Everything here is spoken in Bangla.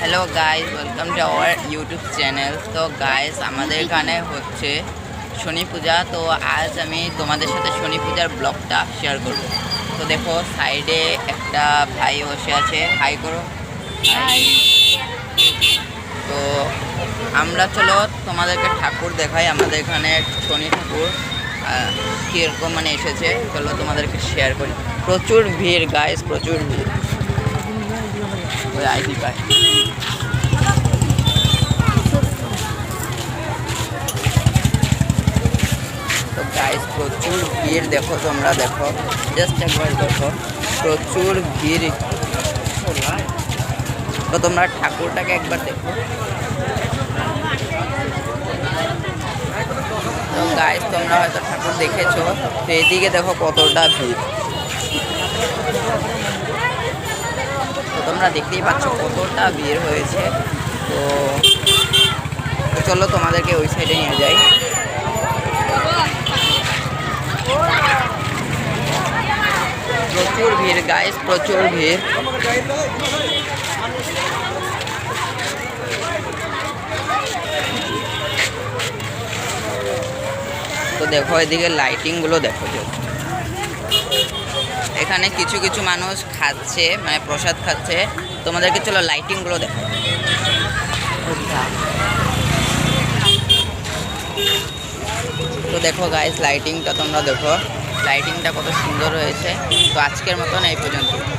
Hello guys, welcome to our YouTube channel. তো গাইস, আমাদের এখানে হচ্ছে শনি পূজা। তো আজ আমি তোমাদের সাথে শনি পূজার ব্লগটা শেয়ার করব। তো দেখো, সাইডে একটা ভাই বসে আছে, হাই করো। হাই। তো আমরা চলো তোমাদেরকে ঠাকুর দেখাই। আমাদের এখানে শনি ঠাকুর কীরকম মানে এসেছে, চলো তোমাদেরকে শেয়ার করি। প্রচুর ভিড় গাইস, প্রচুর ভিড়। ওই আইডি পাই। তো গাইস, প্রচুর ভিড়, দেখো তোমরা, দেখো জাস্ট একবার দেখো, প্রচুর ভিড়। তো তোমরা ঠাকুরটাকে একবার দেখো। তো গাইস, তোমরা হয়তো ঠাকুর দেখেছো, তো এদিকে দেখো কতটা ভিড়। তো তোমরা দেখতেই পাচ্ছ কতটা ভিড় হয়েছে। তো চলো তোমাদেরকে ওই সাইডে নিয়ে যাই। প্রচুর ভিড় গাইস, প্রচুর ভিড়। তো দেখো এদিকে লাইটিং গুলো দেখো, এখানে কিছু কিছু মানুষ খাচ্ছে, মানে প্রসাদ খাচ্ছে। তোমাদেরকে চলো লাইটিং গুলো দেখো। তো দেখো গাইস, লাইটিংটা তোমরা দেখো, লাইটিংটা কত সুন্দর হয়েছে। তো আজকের মতন এই পর্যন্ত।